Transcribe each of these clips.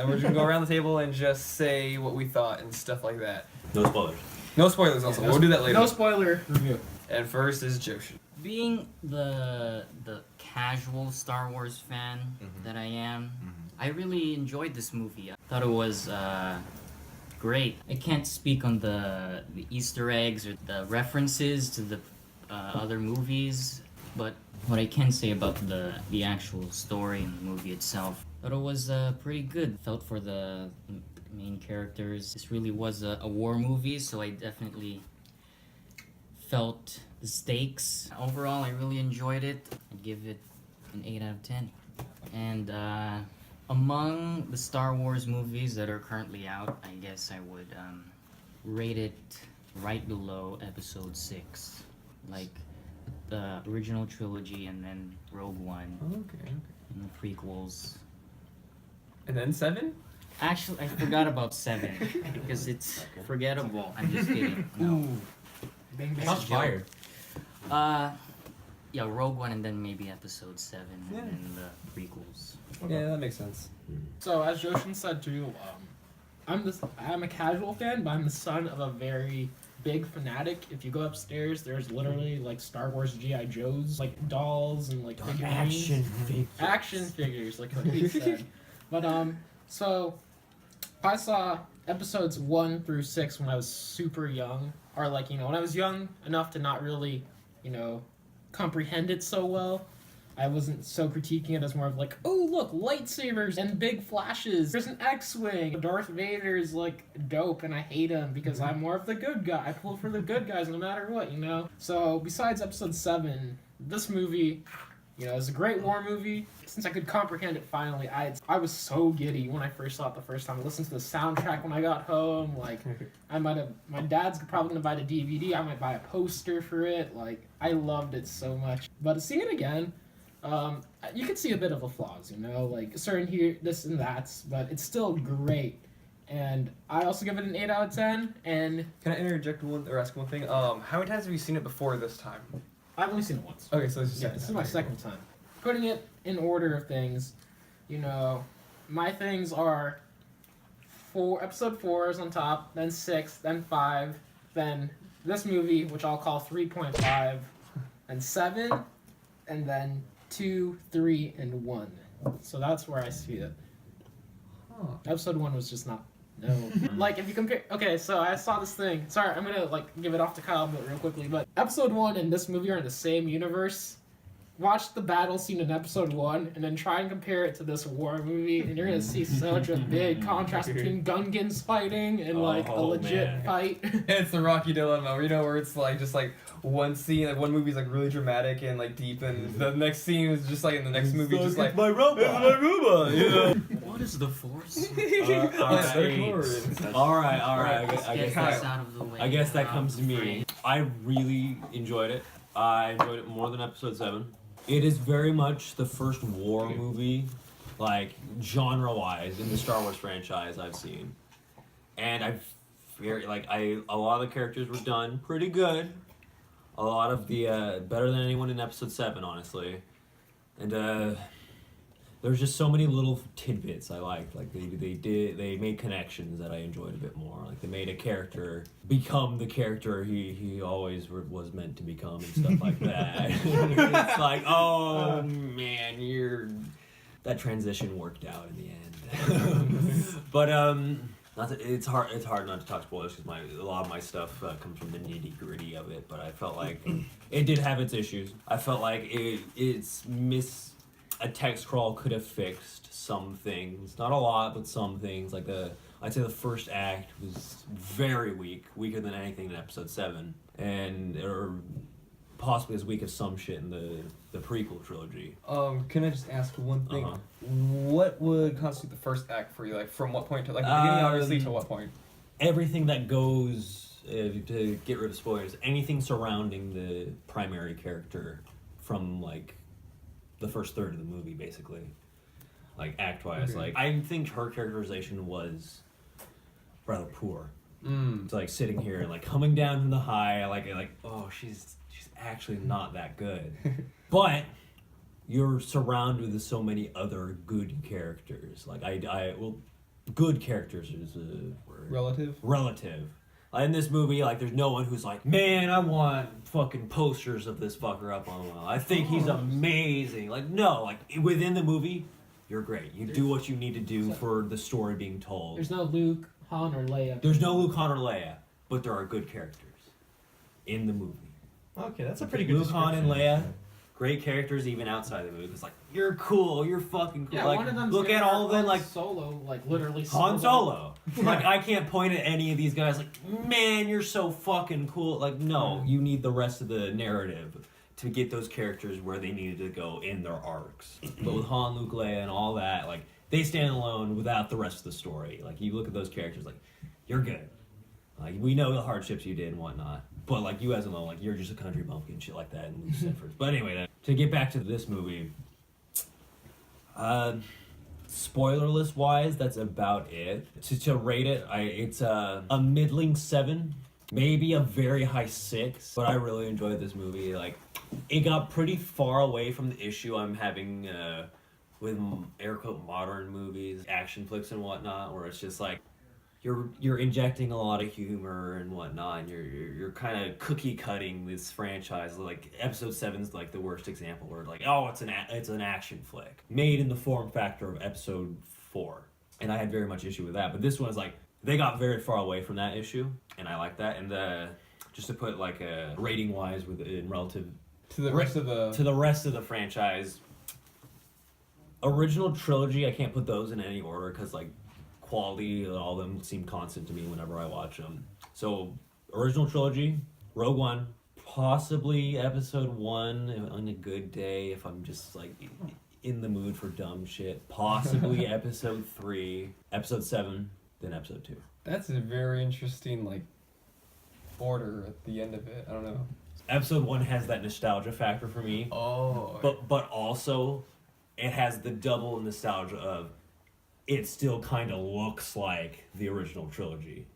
And we're just gonna go around the table and just say what we thought and stuff like that. No spoilers. No spoilers also. We'll do that later. No spoiler review. And first is Joshi. Being the casual Star Wars fan that I am, I really enjoyed this movie. I thought it was great. I can't speak on the Easter eggs or the references to the other movies, but what I can say about the actual story and the movie itself, I thought it was pretty good. Felt for the main characters. This really was a war movie, so I definitely felt the stakes. Overall, I really enjoyed it. I'd give it an 8 out of 10. And among the Star Wars movies that are currently out, I guess I would rate it right below Episode 6. Like the original trilogy and then Rogue One. Okay. And the prequels. And then 7? Actually, I forgot about 7 because it's forgettable. I'm just kidding. No. Shots fired. Yeah, Rogue One and then maybe Episode 7 and then the prequels. Yeah, that makes sense. So as Joshin said too, I'm a casual fan, but I'm the son of a very big fanatic. If you go upstairs, there's literally like Star Wars G.I. Joes, like dolls and like figurines. Action figures, like he said. But so I saw episodes 1 through 6 when I was super young, or like when I was young enough to not really, comprehend it so well. I wasn't so critiquing it as more of like, oh look, lightsabers and big flashes. There's an X-wing. Darth Vader is like dope, and I hate him because I'm more of the good guy. I pull for the good guys no matter what, So besides Episode 7, this movie, is a great war movie. Since I could comprehend it finally, I was so giddy when I first saw it the first time. I listened to the soundtrack when I got home. Like, my dad's probably gonna buy the DVD. I might buy a poster for it. Like, I loved it so much. But seeing it again, you can see a bit of the flaws, like certain here, this and that, but it's still great. And I also give it an 8 out of 10. And can I interject or ask one thing? How many times have you seen it before this time? I've only seen it once. Okay, so this is my second time. Putting it in order of things, my things are Episode 4 is on top, then 6, then 5, then this movie, which I'll call 3.5, and 7, and then 2, 3, and 1. So that's where I see it. Huh. Episode 1 was just not. No. Like, if you compare... Okay, so I saw this thing. Sorry, I'm gonna, give it off to Kyle real quickly, but Episode 1 and this movie are in the same universe. Watch the battle scene in Episode 1, and then try and compare it to this war movie, and you're gonna see such a big contrast between Gungans fighting and, a legit fight. It's the Rocky dilemma, where it's, just, one scene, one movie's, really dramatic and, deep, and the next scene is just, in the next movie, just, my robot! It's my robot! What is the Force? Alright. I guess that comes to me. I really enjoyed it. I enjoyed it more than Episode 7. It is very much the first war movie, genre-wise, in the Star Wars franchise I've seen. And a lot of the characters were done pretty good. A lot of the, better than anyone in Episode 7, honestly. And, there's just so many little tidbits I liked. They made connections that I enjoyed a bit more. They made a character become the character he always was meant to become and stuff like that. It's oh man, that transition worked out in the end. But it's hard not to talk spoilers because a lot of my stuff comes from the nitty gritty of it. But I felt like it did have its issues. I felt like a text crawl could have fixed some things. Not a lot, but some things. I'd say the first act was very weak, weaker than anything in Episode 7, or possibly as weak as some shit in the prequel trilogy. Can I just ask one thing? What would constitute the first act for you? From what point to the beginning, obviously, to what point? Everything that goes to get rid of spoilers. Anything surrounding the primary character from the first third of the movie, basically, act-wise. Okay. I think her characterization was rather poor. It's sitting here and coming down from the high, oh, she's actually not that good. But you're surrounded with so many other good characters. good characters is a word. Relative. In this movie, like, there's no one who's like, man, I want fucking posters of this fucker up on the wall. I think he's amazing. Like, no, like, within the movie, you're great. You do what you need to do for the story being told. There's no Luke, Han, or Leia. There's no Luke, Han, or Leia, but there are good characters in the movie. Okay, that's a pretty good Luke, Han, and description. Leia, great characters even outside the movie. It's like, you're cool, you're fucking cool. Yeah, like, one of them. look at all of them, like, Solo, like literally. Han Solo. Like, I can't point at any of these guys like, man, you're so fucking cool. Like, no, you need the rest of the narrative to get those characters where they needed to go in their arcs. But with Han, Luke, Leia, and all that, like, they stand alone without the rest of the story. Like, you look at those characters, like, you're good. Like, we know the hardships you did and whatnot. But, like, you as alone, like, you're just a country bumpkin, shit like that, and Luke Sanford. But anyway, to get back to this movie, spoilerless wise, that's about it. To rate it, it's a middling 7, maybe a very high 6. But I really enjoyed this movie. Like, it got pretty far away from the issue I'm having with air quote modern movies, action flicks and whatnot, where it's just like you're injecting a lot of humor and whatnot, and you're kind of cookie cutting this franchise. Like episode 7's like the worst example, where like, oh, it's an action flick made in the form factor of episode 4, and I had very much issue with that. But this one's like they got very far away from that issue, and I like that. And just to put like a rating wise in relative To the rest of the franchise, original trilogy, I can't put those in any order because like quality, all of them seem constant to me whenever I watch them. So original trilogy, Rogue One, possibly episode 1 on a good day if I'm just like in the mood for dumb shit, possibly episode 3, episode 7, then episode 2. That's a very interesting like order at the end of it. I don't know. Episode 1 has that nostalgia factor for me. Oh. But also it has the double nostalgia of it still kind of looks like the original trilogy.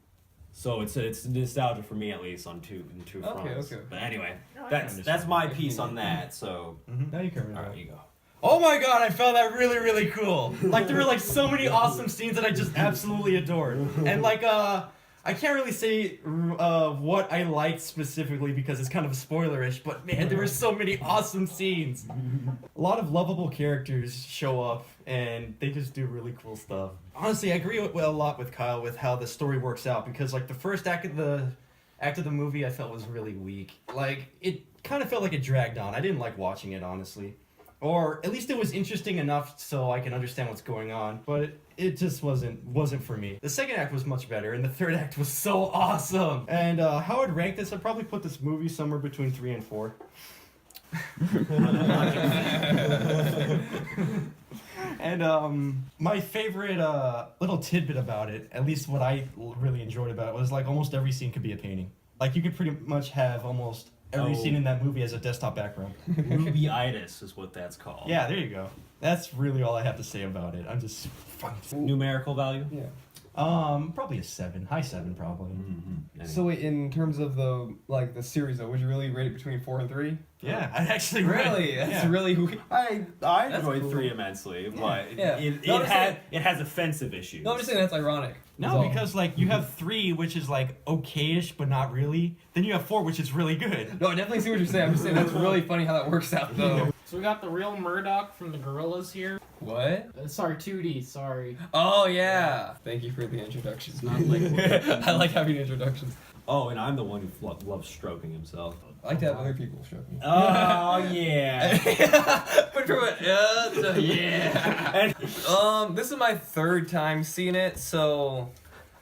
So it's nostalgia for me at least on two fronts. Okay. But anyway, No, I that's my piece on that. So Now you can. all right, you go. Oh my god, I found that really, really cool. Like, there were like so many awesome scenes that I just absolutely adored. And like, I can't really say what I liked specifically because it's kind of spoilerish, but man, there were so many awesome scenes. A lot of lovable characters show up and they just do really cool stuff. Honestly, I agree a lot with Kyle with how the story works out because like the first act of the movie I felt was really weak. Like, it kind of felt like it dragged on. I didn't like watching it, honestly. Or at least it was interesting enough so I can understand what's going on, but it just wasn't for me. The second act was much better, and the third act was so awesome. And how I'd rank this, I'd probably put this movie somewhere between 3 and 4. And my favorite little tidbit about it, at least what I really enjoyed about it, was like almost every scene could be a painting. Like you could pretty much have almost every scene in that movie as a desktop background. Ruby-itis is what that's called. Yeah, there you go. That's really all I have to say about it. I'm just fucking... Numerical value? Yeah. Probably a 7. High 7, probably. Mm-hmm. Anyway. So wait, in terms of the series though, would you really rate it between 4 and 3? Yeah, I actually Really? That's really weird. I That's enjoyed cool. 3 immensely, but Yeah. it has offensive issues. No, I'm just saying that's ironic. No, That's all. because like you have 3, which is like okayish, but not really. Then you have 4, which is really good. No, I definitely see what you're saying. I'm just saying that's really funny how that works out though. So we got the real Murdoch from the Gorillas here. What? Sorry, 2D. Sorry. Oh yeah. Thank you for the introductions. Not like I like having introductions. Oh, and I'm the one who loves stroking himself. I like to have other people stroke me. Oh yeah. But from yeah. And this is my 3rd time seeing it, so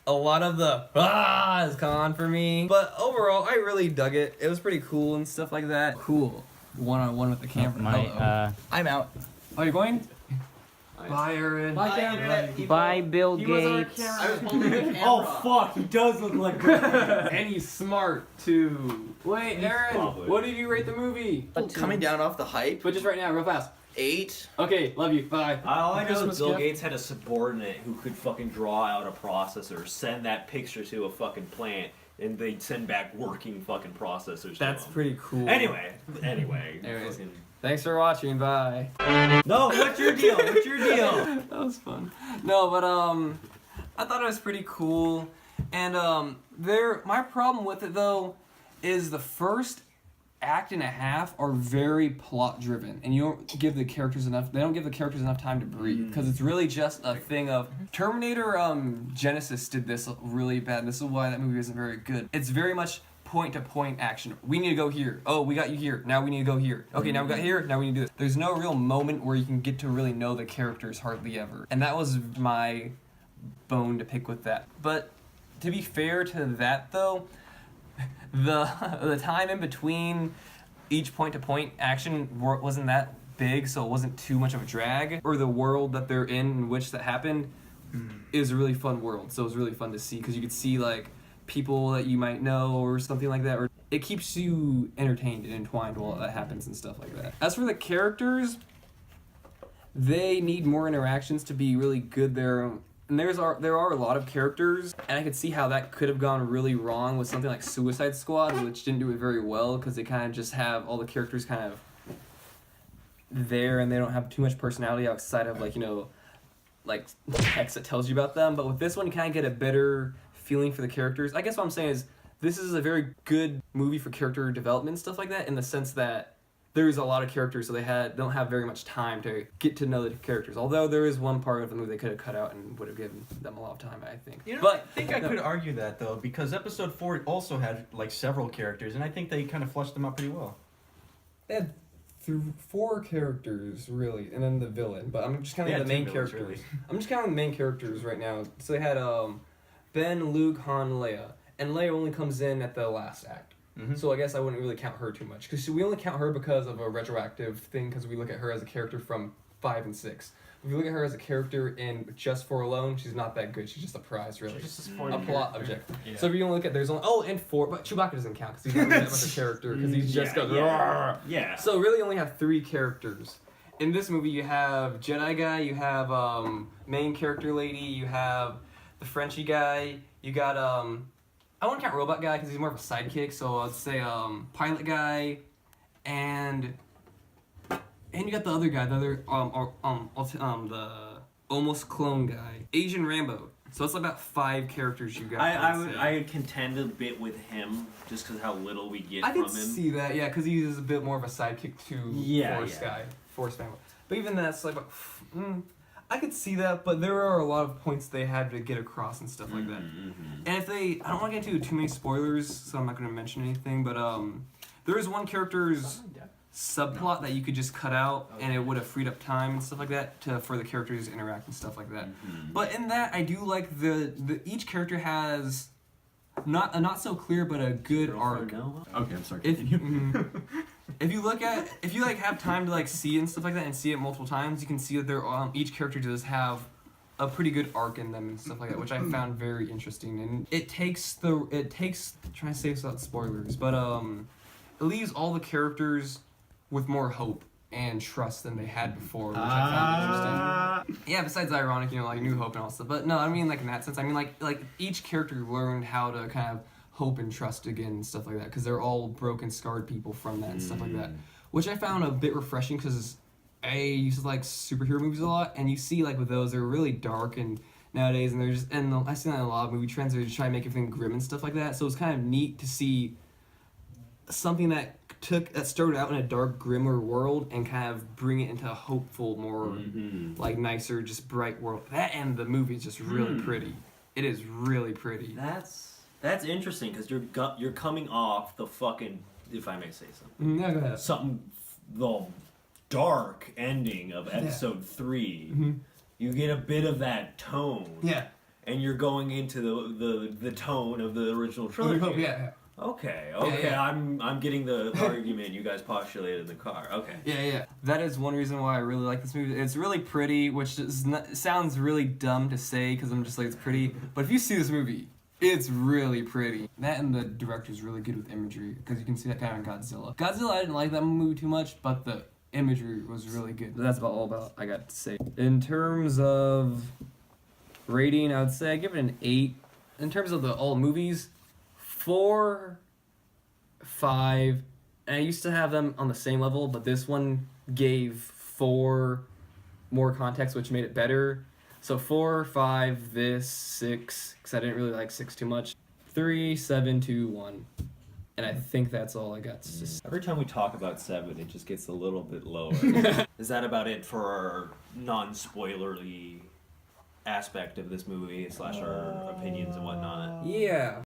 a lot of the is gone for me. But overall, I really dug it. It was pretty cool and stuff like that. Cool. One-on-one with the camera. Hello. I'm out. Oh, you're going? Bye, Aaron. Bye, camera. Bye, Bill Gates. I was holding the camera. Oh fuck, he does look like And he's smart too. Wait, Aaron, probably. what did you rate the movie? Coming down off the hype, But just right now, real fast. 8. Okay, love you. Bye. All I know is Christmas Bill gift. Gates had a subordinate who could fucking draw out a processor, send that picture to a fucking plant, and they'd send back working fucking processors. That's to him. pretty cool. Anyway. Anyways. fucking- Thanks for watching. Bye. No, what's your deal? What's your deal? That was fun. No, but I thought it was pretty cool. And my problem with it though is the first act and a half are very plot driven, and you don't give the characters enough. They don't give the characters enough time to breathe because it's really just a thing of Terminator. Genesis did this really bad. This is why that movie isn't very good. It's very much point to point action. We need to go here. Oh, we got you here. Now we need to go here. Okay, now we got here. Now we need to do this. There's no real moment where you can get to really know the characters hardly ever, and that was my bone to pick with that. But to be fair to that though, the time in between each point-to-point action wasn't that big, so it wasn't too much of a drag. Or the world that they're in which that happened is a really fun world, so it was really fun to see because you could see like people that you might know or something like that. Or it keeps you entertained and entwined while that happens and stuff like that. As for the characters, they need more interactions to be really good there. And there are a lot of characters, and I could see how that could have gone really wrong with something like Suicide Squad, which didn't do it very well because they kind of just have all the characters kind of there, and they don't have too much personality outside of like text that tells you about them. But with this one, you kind of get a better feeling for the characters. I guess what I'm saying is this is a very good movie for character development and stuff like that, in the sense that there's a lot of characters, so they don't have very much time to get to know the characters. Although there is one part of the movie they could have cut out and would have given them a lot of time, I think. I think I could argue that though, because episode 4 also had like several characters, and I think they kind of fleshed them out pretty well. They had 4 characters really, and then the villain. But I'm just counting the main characters. Really. I'm just counting the main characters right now. So they had Ben, Luke, Han, Leia, and Leia only comes in at the last act. Mm-hmm. So I guess I wouldn't really count her too much, because we only count her because of a retroactive thing, because we look at her as a character from 5 and 6. If you look at her as a character in Just 4 alone, she's not that good. She's just a prize, really. She's just a plot object. Yeah. So if you look at, there's only, and 4, but Chewbacca doesn't count because he's not really that much of a character, because he's just goes, Yeah. So really you only have 3 characters. In this movie you have Jedi guy, you have main character lady, you have the Frenchy guy, you got I wouldn't count robot guy because he's more of a sidekick, so I'd say pilot guy, and you got the other guy, the almost clone guy, Asian Rambo. So it's about 5 characters you got. I would contend a bit with him just because how little we get from him. I can see that, yeah, because he's a bit more of a sidekick to Force family. But even that's like, I could see that, but there are a lot of points they had to get across and stuff like that. Mm-hmm. And if I don't want to get into too many spoilers, so I'm not going to mention anything, but there is one character's subplot that you could just cut out, and it would have freed up time and stuff like that for the characters to interact and stuff like that. Mm-hmm. But in that, I do like each character has not so clear, but a good arc. Okay, I'm sorry. If you have time to see it and stuff like that and see it multiple times, you can see that each character does have a pretty good arc in them and stuff like that, which I found very interesting. And it takes trying to say this without spoilers, but it leaves all the characters with more hope and trust than they had before, which I found interesting. Yeah, besides ironic, New Hope and all stuff. But no, I mean in that sense, I mean like each character learned how to kind of hope and trust again and stuff like that, because they're all broken, scarred people from that and stuff like that, which I found a bit refreshing, because I used to like superhero movies a lot, and you see with those, they're really dark and nowadays, and I see that in a lot of movie trends, they just try to make everything grim and stuff like that. So it's kind of neat to see something that started out in a dark, grimmer world and kind of bring it into a hopeful, more nicer, just bright world. That and the movie is just really pretty. It is really pretty. That's interesting, because you're coming off the fucking, if I may say something. Yeah, go ahead. The dark ending of episode 3. Mm-hmm. You get a bit of that tone. Yeah. And you're going into the tone of the original trilogy. Yeah. Okay. Yeah. I'm getting the argument you guys postulated in the car. Okay. Yeah. That is one reason why I really like this movie. It's really pretty, which sounds really dumb to say, because I'm just it's pretty. But if you see this movie, it's really pretty. That and the director's really good with imagery, because you can see that kind of in Godzilla. I didn't like that movie too much, but the imagery was really good. That's all I got to say. In terms of rating, I would say I give it an 8. In terms of all movies, 4, 5, and I used to have them on the same level, but this one gave 4 more context, which made it better. So 4, 5, this, 6, because I didn't really like 6 too much. 3, 7, 2, 1. And I think that's all I got. It's just Every time we talk about 7, it just gets a little bit lower. Is that about it for our non-spoilerly aspect of this movie / our opinions and whatnot? yeah.